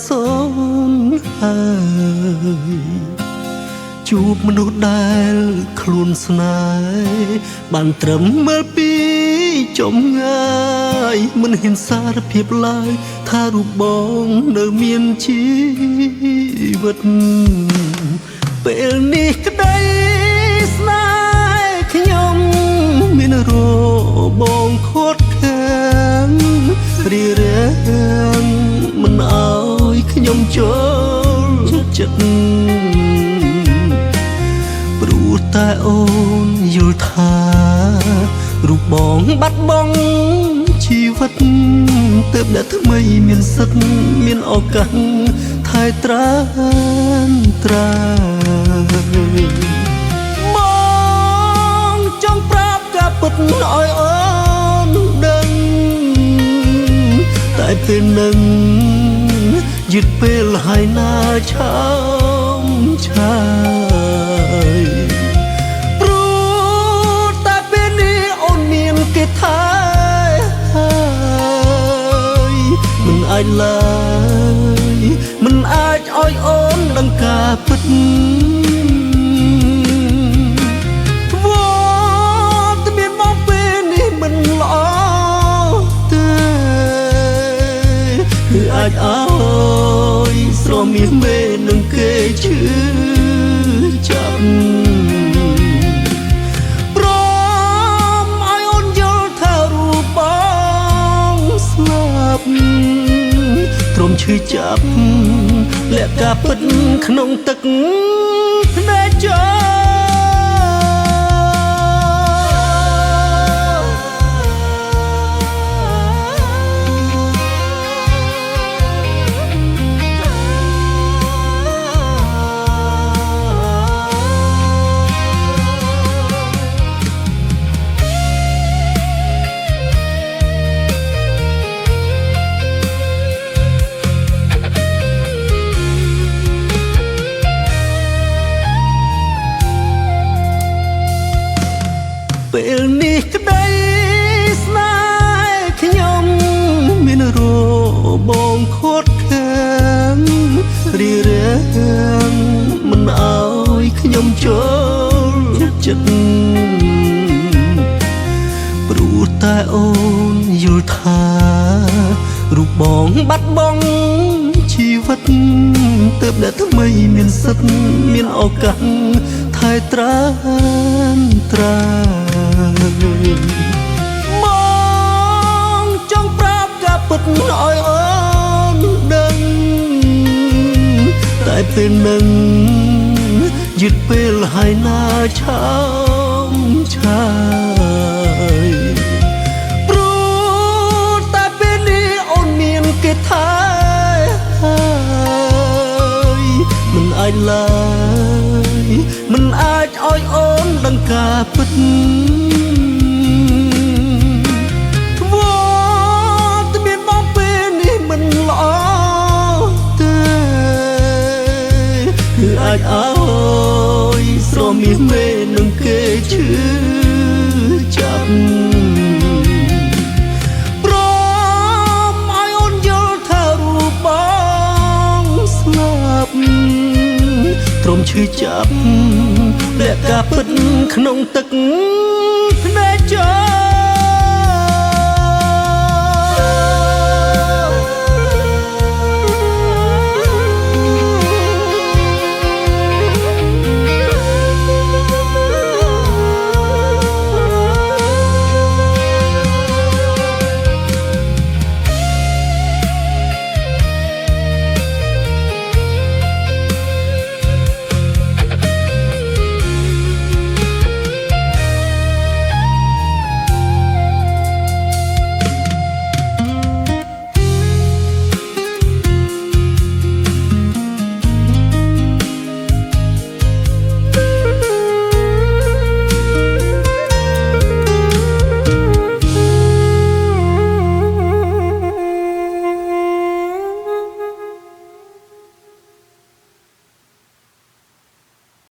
សូនហើយជួបមនុស្សដែលខ្លួនស្នេហ៍បានត្រឹមមើលពីចំងាយមិនហ៊ានសារភាពឡើយថារូបបងនៅមានជីវិតពេលនេះក្តីស្នេហ៍ខ្ញុំមានរបងខត់ខាំរីរាំងមិនអើយខ្ញុំចូលចិត្តព្រោះតែអូនយល់ថារូបបងបាត់បង់ជីវិតទើបអ្នកថ្មីមានសិទ្ធមានឱកាសថែត្រានត្រាបងចង់ប្រាប់ការពិតឲ្យអូនដឹងតែពេលនឹងយឺតពេលហើយណាឆោមឆាយព្រោះតែពេលនេះអូនមានគេថែហើយមិនអាចឡើយមិនអាចឲ្យអូនដឹងការពិតតែមានមកពេលនេះមិនល្អទេគឺអាចឲ្យស្រមៀមមេនឹងគេឈឺចាប់ព្រមឲ្យអូនយល់ថារូបបងស្លាប់ទ្រាំឈឺចាប់លាក់ការពិតក្នុងទឹកភ្នែកចោពេលនេះក្តីស្នេហ៍ខ្ញុំមានរបងខត់ខាំរីរាំងមិនអើយខ្ញុំចូលចិត្តព្រោះតែអូនយល់ថារូបបងបាត់បង់ជីវិតទើបអ្នកថ្មីមានសិទ្ធមានឱកាសថែត្រានត្រាមកចង់ប្រាប់ការពិតឲ្យអូនដឹងតែពេលនឹងយឺតពេលហើយណាឆោមឆាយព្រោះតែពេលនេះអូនមានគេថែហើយមិនអាចឡើយមិនអាចឲ្យអូនដឹងការពិតតែមានមកពេលនេះមិនល្អទេគឺអាចឲ្យស្រមៀមមេនឹងគេឈឺចាប់ព្រមឲ្យអូនយល់ថារូបបងស្លាប់ទ្រាំឈឺចាប់លាក់ការពិតក្នុងទឹក